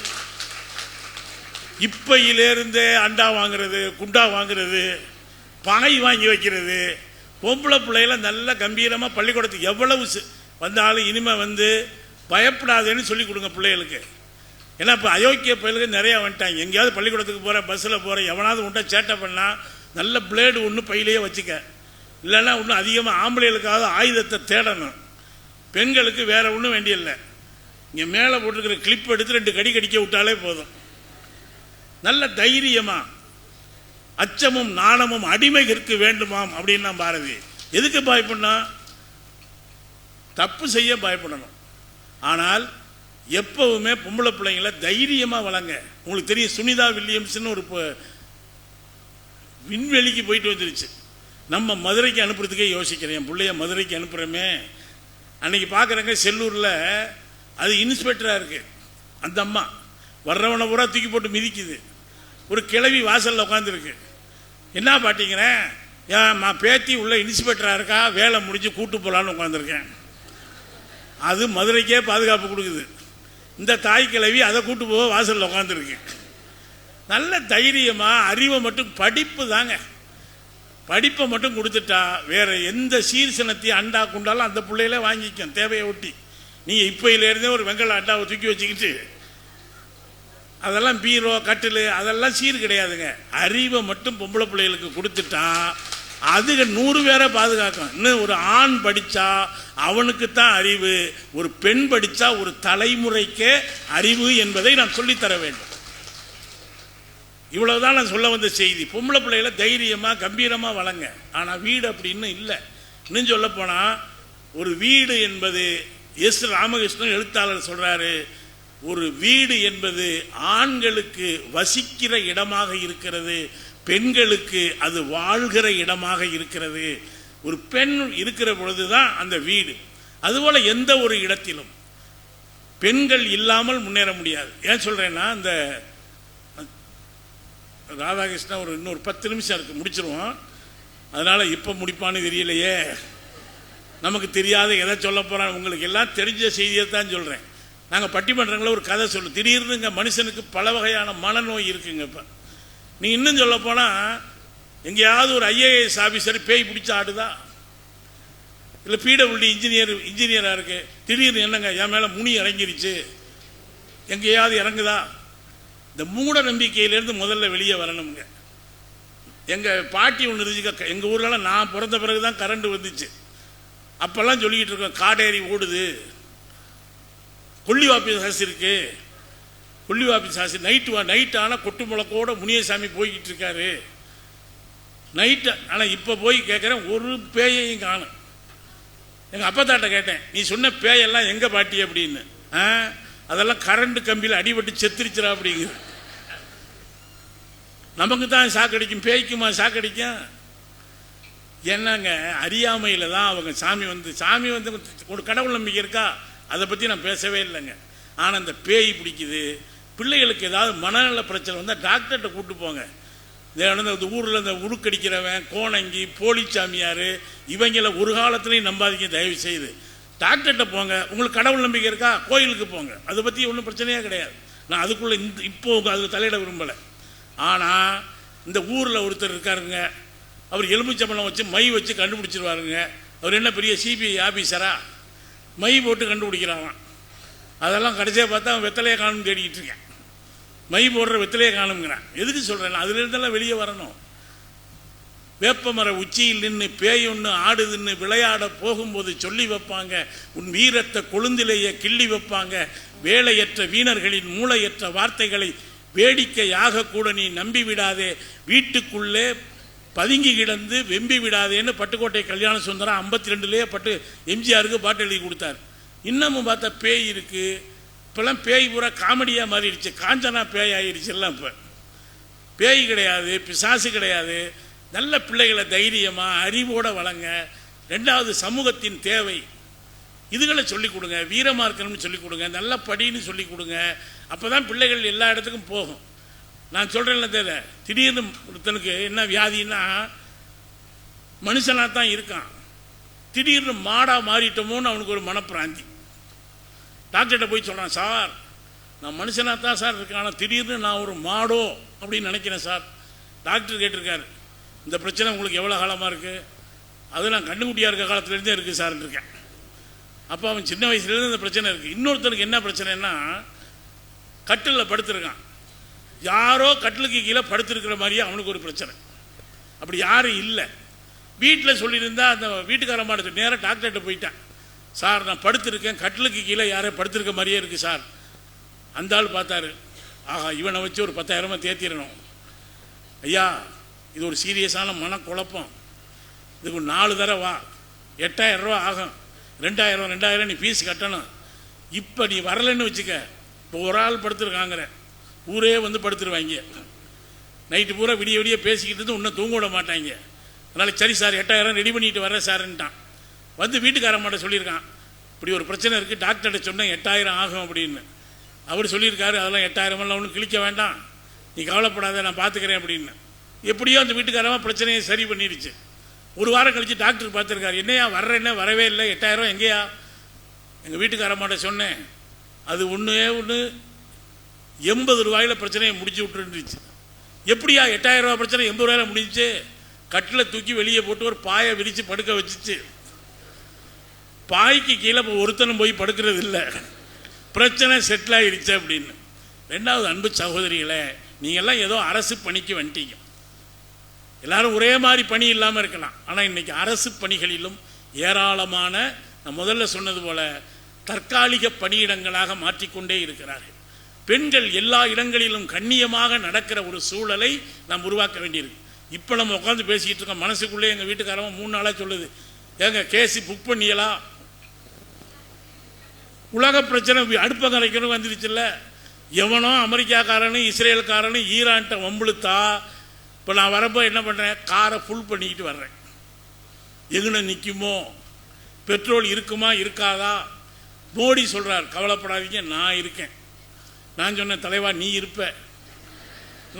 A: இப்பையிலேருந்தே அண்டா வாங்குறது குண்டா வாங்குறது பாய் வாங்கி வைக்கிறது, பொம்பளை பிள்ளைகளை நல்ல கம்பீரமாக பள்ளிக்கூடத்துக்கு எவ்வளவு வந்தாலும் இனிமேல் வந்து பயப்படாதேன்னு சொல்லி கொடுங்க பிள்ளைகளுக்கு. ஏன்னா இப்போ அயோக்கிய பிள்ளைகளுக்கு நிறையா வந்துட்டாங்க. எங்கேயாவது பள்ளிக்கூடத்துக்கு போகிற, பஸ்ஸில் போகிற எவனாவது உண்டா சேட்டை பண்ணால் நல்ல பிளேடு ஒன்று பையிலேயே வச்சுக்க. இல்லைன்னா ஒன்றும் அதிகமாக ஆம்பளைகளுக்காவது ஆயுதத்தை தேடணும். பெண்களுக்கு வேற ஒன்றும் வேண்டியதில்லை. இங்கே மேலே போட்டுருக்கிற கிளிப் எடுத்து 2 கடி கடிக்க விட்டாலே போதும். நல்ல தைரியமாக அச்சமும் நாணமும் அடிமைக்கு வேண்டுமாம் அப்படின்னா பாரதி. எதுக்கு பயப்படணும்? தப்பு செய்ய பயப்படணும். ஆனால் எப்பவுமே பொம்பளை பிள்ளைங்களை தைரியமாக வளங்க. உங்களுக்கு தெரியும், சுனிதா வில்லியம்ஸ்னு ஒரு விண்வெளிக்கு போயிட்டு வந்துருச்சு. நம்ம மதுரைக்கு அனுப்புறதுக்கே யோசிக்கிறேன். என் பிள்ளைய மதுரைக்கு அனுப்புகிறோமே. அன்னைக்கு பார்க்குறேங்க செல்லூரில், அது இன்ஸ்பெக்டராக இருக்குது. அந்த அம்மா வர்றவனை பூரா தூக்கி போட்டு மிதிக்குது. ஒரு கிழவி வாசலில் உட்காந்துருக்கு. என்ன பாட்டிங்கிறேன், ஏன் பேத்தி உள்ள இன்ஸ்பெக்டராக இருக்கா, வேலை முடிஞ்சு கூட்டு போகலான்னு உட்காந்துருக்கேன். அது மதுரைக்கே பாதுகாப்பு கொடுக்குது. இந்த தாய் கிழவி அதை கூட்டு போக வாசலில் உட்காந்துருக்கு. நல்ல தைரியமாக அறிவை மட்டும், படிப்பு தாங்க, படிப்பை மட்டும் கொடுத்துட்டா வேற எந்த சீர்சனத்தையும் அண்டா குண்டாலும் அந்த பிள்ளையில வாங்கிக்கும் தேவையை ஒட்டி. நீங்கள் இப்போயிலேருந்தே ஒரு வெங்கல அண்டாவை தூக்கி வச்சுக்கிட்டு அதெல்லாம் பீரோ கட்டில் அதெல்லாம் சீர் கிடையாதுங்க. அறிவை மட்டும் பொம்பளை பிள்ளைகளுக்கு கொடுத்துட்டா அதுக்கு 100 பேரை பாதுகாக்கும். இன்னும் ஒரு ஆண் படித்தா அவனுக்கு தான் அறிவு, ஒரு பெண் படித்தா ஒரு தலைமுறைக்கே அறிவு என்பதை நான் சொல்லித்தர வேண்டும். இவ்வளவுதான் நான் சொல்ல வந்த செய்தி. பொம்பளை பிள்ளைகளை தைரியமாக கம்பீரமாக வளங்க. ஆனால் வீடு அப்படின்னு இல்லை. இன்னும் சொல்ல போனால் ஒரு வீடு என்பது, எஸ் ராமகிருஷ்ணன் எழுத்தாளர் சொல்கிறாரு, ஒரு வீடு என்பது ஆண்களுக்கு வசிக்கிற இடமாக இருக்கிறது, பெண்களுக்கு அது வாழ்கிற இடமாக இருக்கிறது. ஒரு பெண் இருக்கிற பொழுதுதான் அந்த வீடு. அதுபோல் எந்த ஒரு இடத்திலும் பெண்கள் இல்லாமல் முன்னேற முடியாது. ஏன் சொல்கிறேன்னா, இந்த ராதாகிருஷ்ணா ஒரு இன்னொரு 10 நிமிஷம் இருக்குது, முடிச்சிருவோம். அதனால் இப்போ முடிப்பான்னு தெரியலையே, நமக்கு தெரியாத எதை சொல்ல போகிறான். உங்களுக்கு எல்லாம் தெரிஞ்ச செய்தியை தான் சொல்கிறேன். நாங்கள் பட்டிமன்றங்களில் ஒரு கதை சொல்லுவோம். திடீர்னு இங்கே மனுஷனுக்கு பல வகையான மனநோய் இருக்குங்க. இப்போ நீங்கள் இன்னும் சொல்ல போனால், எங்கேயாவது ஒரு IAS ஆஃபீஸர் பேய் பிடிச்ச ஆடுதா, இல்லை PWD இன்ஜினியராக இருக்கு, திடீர்னு என்னங்க என் மேலே முனி இறங்கிருச்சு, எங்கேயாவது இறங்குதா? இந்த மூட நம்பிக்கையிலேருந்து முதல்ல வெளியே வரணுங்க. எங்கள் பாட்டி ஒன்று இருந்துச்சு. எங்கள் ஊர்லலாம் நான் பிறந்த பிறகு தான் கரண்ட் வந்துச்சு. அப்போல்லாம் சொல்லிக்கிட்டு இருக்கோம், காடேரி ஓடுது, கொல்லிவாப்பி சாசி இருக்கு, கொல்லிவாப்பி சாசி நைட்டு ஆனால் கொட்டு முழக்கோட முனியசாமி போய்கிட்டு இருக்காரு நைட்டு. ஆனால் இப்போ போய் கேட்குறேன், ஒரு பேயையும் காணும். எங்கள் அப்பத்தாட்ட கேட்டேன், நீ சொன்ன பேயெல்லாம் எங்கே பாட்டி அப்படின்னு. அதெல்லாம் கரண்ட் கம்பியில் அடிபட்டு செத்துருச்சுரா அப்படிங்குது. நமக்கு தான் சாக்கடிக்கும், பேய்க்குமா சாக்கடிக்கும்? என்னங்க, அறியாமையில் தான் அவங்க சாமி வந்து ஒரு கடவுள் நம்பிக்கை இருக்கா, அதை பற்றி நான் பேசவே இல்லைங்க. ஆனால் இந்த பேய் பிடிக்குது. பிள்ளைகளுக்கு ஏதாவது மனநல பிரச்சனை வந்தால் டாக்டர்கிட்ட கூப்பிட்டு போங்க. இந்த ஊரில் இந்த உருக்கடிக்கிறவன், கோணங்கி, போலிச்சாமியார், இவங்கள ஒரு காலத்துலையும் நம்பாதீங்க தயவு செய்து. டாக்டர்கிட்ட போங்க. உங்களுக்கு கடவுள் நம்பிக்கை இருக்கா, கோயிலுக்கு போங்க. அதை பற்றி ஒன்றும் பிரச்சனையே கிடையாது. நான் அதுக்குள்ளே இப்போ அதுக்கு தலையிட விரும்பலை. ஆனால் இந்த ஊரில் ஒருத்தர் இருக்காருங்க, அவர் எலுமிச்சம்பழம் வச்சு மை வச்சு கண்டுபிடிச்சிருவாருங்க. அவர் என்ன பெரிய CBI ஆஃபீஸரா? மை போட்டு கண்டுபிடிக்கிறாங்க. அதெல்லாம் கடைசியாக பார்த்தா அவன் வெத்தலையை காணும்னு தேடிக்கிட்டு இருக்கேன். மை போடுற வெத்தலையை காணுங்கிறான். எதுக்கு சொல்கிறேன், அதுலேருந்தெல்லாம் வெளியே வரணும். வேப்பமர உச்சியில் நின்று பேய் ஒன்று ஆடுதுன்னு விளையாட போகும்போது சொல்லி வைப்பாங்க, உன் வீரத்தை கொழுந்திலேயே கிள்ளி வைப்பாங்க, வேலையற்ற வீணர்களின் மூளையற்ற வார்த்தைகளை வேடிக்கையாக கூட நீ நம்பி விடாதே, வீட்டுக்குள்ளே பதுங்கி கிடந்து வெம்பி விடாதேன்னு பட்டுக்கோட்டை கல்யாண சுந்தரம் 52லேயே எம்ஜிஆருக்கு பாட்டு எழுதி கொடுத்தார். இன்னமும் பார்த்தா பேய் இருக்குது. இப்போல்லாம் பேய் பூரா காமெடியாக மாறிடுச்சு. காஞ்சனா பேய் ஆகிடுச்சு. எல்லாம் இப்போ பேய் கிடையாது, பிசாசு கிடையாது. நல்ல பிள்ளைகளை தைரியமாக அறிவோடு வளங்க. 2வது சமூகத்தின் தேவை, இதுகளை சொல்லிக் கொடுங்க. வீரமாக இருக்கணும்னு சொல்லிக் கொடுங்க, நல்ல படின்னு சொல்லிக் கொடுங்க. அப்போ தான் பிள்ளைகள் எல்லா இடத்துக்கும் போகும். நான் சொல்கிறேன்ல, தேவை திடீர்னு ஒருத்தனுக்கு என்ன வியாதின்னா, மனுஷனாக தான் இருக்கான், திடீர்னு மாடாக மாறிட்டோமோன்னு அவனுக்கு ஒரு மனப்பிராந்தி. டாக்டர்கிட்ட போய் சொல்கிறான், சார் நான் மனுஷனாக தான் சார் இருக்கேன், ஆனால் திடீர்னு நான் ஒரு மாடோ அப்படின்னு நினைக்கிறேன் சார். டாக்டர் கேட்டிருக்காரு, இந்த பிரச்சனை உங்களுக்கு எவ்வளோ காலமாக இருக்குது? அது நான் கண்ணுக்குட்டியாக இருக்க காலத்துலேருந்தே இருக்குது சார்ன்னு இருக்கேன். அப்போ அவன் சின்ன வயசுலேருந்து இந்த பிரச்சனை இருக்குது. இன்னொருத்தருக்கு என்ன பிரச்சனைன்னா, கட்டிலில் படுத்துருக்கான், யாரோ கட்டிலுக்கு கீழே படுத்துருக்கிற மாதிரியே அவனுக்கு ஒரு பிரச்சனை. அப்படி யாரும் இல்லை. வீட்டில் சொல்லியிருந்தா அந்த வீட்டுக்காரம்மாட்ட நேராக டாக்டர்கிட்ட போயிட்டேன், சார் நான் படுத்திருக்கேன், கட்டிலுக்கு கீழே யாரோ படுத்திருக்க மாதிரியே இருக்குது சார். அந்த ஆள் பார்த்தாரு, ஆஹா இவனை வச்சு ஒரு 10,000 தேத்திடணும். ஐயா இது ஒரு சீரியஸான மனக்குழப்பம், இதுக்கு 4 தடவை வா, 8,000 ரூபா ஆகும், 2,000 நீ ஃபீஸ் கட்டணும். இப்போ நீ வரலன்னு வச்சுக்க, இப்போ ஒரு ஆள் படுத்துருக்காங்கிற ஊரே வந்து படுத்துருவாங்க. நைட்டு பூரா விடிய விடிய பேசிக்கிட்டு இருந்து இன்னும் தூங்க விட மாட்டாங்க. அதனால் சரி சார் 8,000 ரெடி பண்ணிட்டு வர்றேன் சார்ன்ட்டான். வந்து வீட்டுக்காரம்மாட்ட சொல்லியிருக்கான், இப்படி ஒரு பிரச்சனை இருக்குது, டாக்டர்கிட்ட சொன்னேன் 8,000 ஆகும் அப்படின்னு. அவர் சொல்லியிருக்காரு, அதெல்லாம் 8,000 ஒன்றும் கிழிக்க வேண்டாம், நீ கவலைப்படாத நான் பார்த்துக்கிறேன் அப்படின்னு. எப்படியோ அந்த வீட்டுக்காரமா பிரச்சனையை சரி பண்ணிடுச்சு. ஒரு வாரம் கழித்து டாக்டர் பார்த்துருக்காரு, என்னையா வர்றேன்னா வரவே இல்லை, 8,000 எங்கேயா? எங்கள் வீட்டுக்காரம்மாட்ட சொன்னேன், அது ஒன்று 80 ரூபாயில் பிரச்சனையை முடிச்சு விட்டுருந்துச்சு. எப்படியா 8,000 ரூபா பிரச்சனை 80 ரூபாயில் முடிஞ்சிச்சு? கட்டில் தூக்கி வெளியே போட்டு ஒரு பாயை விரித்து படுக்க வச்சிச்சு. பாய்க்கு கீழே இப்போ ஒருத்தனும் போய் படுக்கிறது இல்லை, பிரச்சனை செட்டில் ஆகிடுச்சு அப்படின்னு. ரெண்டாவது, அன்பு சகோதரிகளே, நீங்கள்லாம் ஏதோ அரசு பணிக்கு வந்துட்டீங்க, எல்லாரும் ஒரே மாதிரி பணி இல்லாமல் இருக்கலாம். ஆனால் இன்றைக்கி அரசு பணிகளிலும் ஏராளமான, நான் முதல்ல சொன்னது போல், தற்காலிக பணியிடங்களாக மாற்றிக்கொண்டே இருக்கிறார்கள். பெண்கள் எல்லா இடங்களிலும் கண்ணியமாக நடக்கிற ஒரு சூழலை நாம் உருவாக்க வேண்டியிருக்கு. இப்போ நம்ம உட்காந்து பேசிக்கிட்டு இருக்கோம், மனசுக்குள்ளே எங்கள் வீட்டுக்காரவன் 3 நாளாக சொல்லுது, ஏங்க கேசி புக் பண்ணியலாம், உலக பிரச்சனை அடுப்ப கரைக்கணும் வந்துருச்சுல்ல. எவனோ அமெரிக்காக்காரனும் இஸ்ரேல்காரனும் ஈரான்ட்ட வம்புழுத்தா, இப்போ நான் வரப்போ என்ன பண்ணுறேன், காரை ஃபுல் பண்ணிக்கிட்டு வர்றேன். எங்கன நிற்குமோ, பெட்ரோல் இருக்குமா இருக்காதா? மோடி சொல்கிறார் கவலைப்படாதீங்க நான் இருக்கேன். நான் சொன்னேன், தலைவா நீ இருப்ப,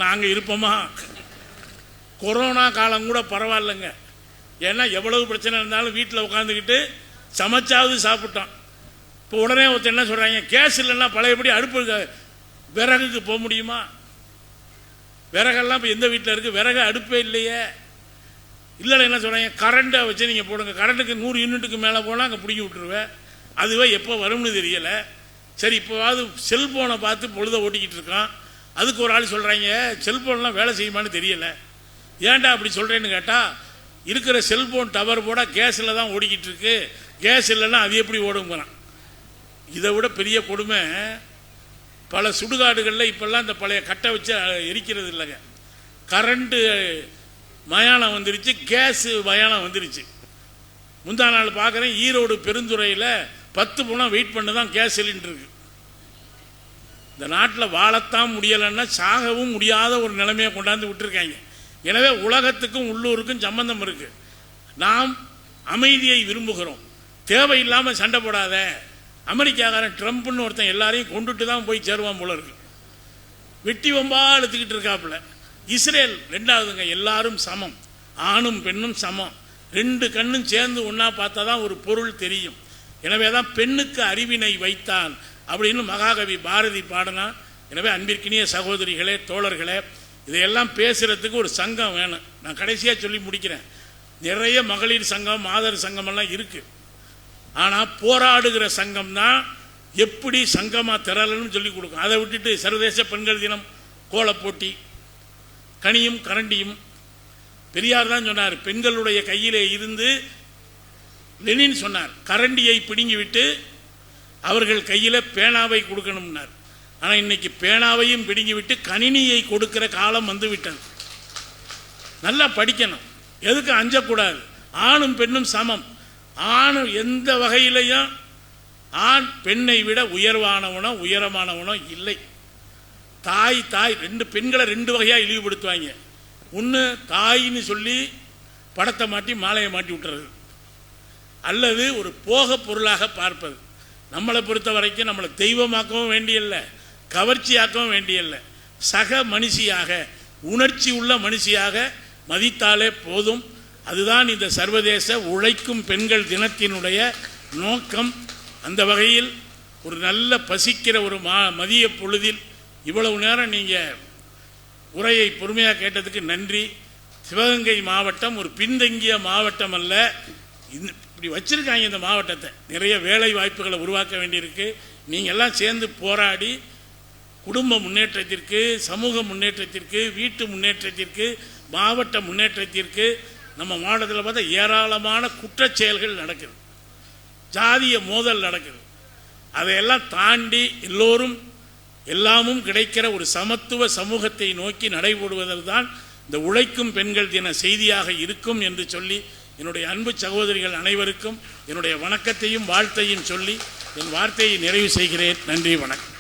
A: நாங்கள் இருப்போமா? கொரோனா காலம் கூட பரவாயில்லைங்க, ஏன்னா எவ்வளவு பிரச்சனை இருந்தாலும் வீட்டில் உட்காந்துக்கிட்டு சமைச்சாவது சாப்பிட்டோம். இப்போ உடனே ஒருத்தர் என்ன சொல்கிறாங்க, கேஸ் இல்லைன்னா பழையபடி அடுப்பு விறகுக்கு போக முடியுமா? விறகெல்லாம் இப்போ எந்த வீட்டில் இருக்குது? விறகு அடுப்பே இல்லையே. இல்லைன்னா என்ன சொல்கிறாங்க, கரண்ட்டை வச்சு நீங்கள் போடுங்க, கரண்ட்டுக்கு 100 யூனிட்டுக்கு மேலே போனால் அங்கே பிடிங்கி விட்டுருவேன், அதுவே எப்போ வரும்னு தெரியலை. சரி இப்போவாது செல்ஃபோனை பார்த்து பொழுதை ஓட்டிக்கிட்டு இருக்கான். அதுக்கு ஒரு ஆள் சொல்கிறாங்க, செல்ஃபோன்லாம் வேலை செய்யுமான்னு தெரியலை. ஏன்டா அப்படி சொல்கிறேன்னு கேட்டால், இருக்கிற செல்ஃபோன் டவர் போட கேஸில் தான் ஓடிக்கிட்டு இருக்கு, கேஸ் இல்லைன்னா அது எப்படி ஓடுங்கிறான். இதை விட பெரிய கொடுமை, பல சுடுகாடுகளில் இப்போல்லாம் இந்த பழைய கட்டை வச்சு எரிக்கிறது இல்லைங்க, கரண்ட்டு மயானம் வந்துருச்சு, கேஸு மயானம் வந்துருச்சு. முந்தா நாள் பார்க்குறேன், ஈரோடு பெருந்துறையில் 10 பணம் வெயிட் பண்ண தான் கேஸ் சிலிண்டருக்கு. இந்த நாட்டில் வாழத்தான் முடியலைன்னா சாகவும் முடியாத ஒரு நிலைமையை கொண்டாந்து விட்டுருக்காங்க. எனவே உலகத்துக்கும் உள்ளூருக்கும் சம்பந்தம் இருக்குது. நாம் அமைதியை விரும்புகிறோம், தேவையில்லாமல் சண்டை போடாத. அமெரிக்காக்காரன் ட்ரம்ப்னு ஒருத்தன் எல்லாரையும் கொண்டுட்டு தான் போய் சேருவான் போல இருக்கு, வெட்டி வம்பா எடுத்துக்கிட்டு இருக்காப்புல. இஸ்ரேல் ரெண்டாவதுங்க, எல்லாரும் சமம், ஆணும் பெண்ணும் சமம், 2 கண்ணும் சேர்ந்து ஒன்றா பார்த்தா தான் ஒரு பொருள் தெரியும். எனவே தான் பெண்ணுக்கு அறிவினை வைத்தான் அப்படின்னு மகாகவி பாரதி பாடினா. எனவே அன்பிற்கினிய சகோதரிகளே தோழர்களே, இதையெல்லாம் பேசுகிறதுக்கு ஒரு சங்கம் வேணும். நான் கடைசியாக சொல்லி முடிக்கிறேன், நிறைய மகளிர் சங்கம் மாதர் சங்கமெல்லாம் இருக்குது. ஆனால் போராடுகிற சங்கம் தான் எப்படி சங்கமாக திரளணும்னு சொல்லி கொடுக்கும். அதை விட்டுட்டு சர்வதேச பெண்கள் தினம் கோலப்போட்டி, கனியும் கரண்டியும். பெரியார் தான் சொன்னார், பெண்களுடைய கையிலே இருந்து லெனின் சொன்னார், கரண்டியை பிடுங்கி விட்டு அவர்கள் கையில் பேனாவை கொடுக்கணும்னார். ஆனால் இன்னைக்கு பேனாவையும் பிடுங்கி விட்டு கணினியை கொடுக்கிற காலம் வந்து விட்டது. நல்லா படிக்கணும், எதுக்கு அஞ்சக்கூடாது. ஆணும் பெண்ணும் சமம், ஆண் எந்த வகையிலையும் ஆண் பெண்ணை விட உயர்வானவனோ உயரமானவனோ இல்லை. தாய் 2 பெண்களை 2 வகையாக இழிவுபடுத்துவாங்க. ஒன்று தாயின்னு சொல்லி படத்தை மாட்டி மாலையை மாட்டி விட்டுறது, அல்லது ஒரு போக பொருளாக பார்ப்பது. நம்மளை பொறுத்த வரைக்கும் நம்மளை தெய்வமாக்கவும் வேண்டியல்ல, கவர்ச்சியாக்கவும் வேண்டியல்ல, சக மனுஷியாக உணர்ச்சி உள்ள மனுஷியாக மதித்தாலே போதும். அதுதான் இந்த சர்வதேச உழைக்கும் பெண்கள் தினத்தினுடைய நோக்கம். அந்த வகையில் ஒரு நல்ல பசிக்கிற ஒரு மதிய பொழுதில் இவ்வளவு நேரம் நீங்கள் உரையை பொறுமையாக கேட்டதுக்கு நன்றி. சிவகங்கை மாவட்டம் ஒரு பின்தங்கிய மாவட்டம் அல்ல. இப்படி வச்சிருக்காங்க இந்த மாவட்டத்தை. நிறைய வேலை வாய்ப்புகளை உருவாக்க வேண்டியிருக்கு. நீங்கள் எல்லாம் சேர்ந்து போராடி குடும்ப முன்னேற்றத்திற்கு, சமூக முன்னேற்றத்திற்கு, வீட்டு முன்னேற்றத்திற்கு, மாவட்ட முன்னேற்றத்திற்கு நம்ம மாவட்டத்தில் பார்த்தா ஏராளமான குற்றச் செயல்கள் நடக்குது, ஜாதிய மோதல் நடக்குது. அதையெல்லாம் தாண்டி எல்லோரும் எல்லாமும் கிடைக்கிற ஒரு சமத்துவ சமூகத்தை நோக்கி நடைபோடுவதில் தான் இந்த உழைக்கும் பெண்கள் தின செய்தியாக இருக்கும் என்று சொல்லி என்னுடைய அன்பு சகோதரிகள் அனைவருக்கும் என்னுடைய வணக்கத்தையும் வாழ்த்தையும் சொல்லி என் வார்த்தையை நிறைவு செய்கிறேன். நன்றி, வணக்கம்.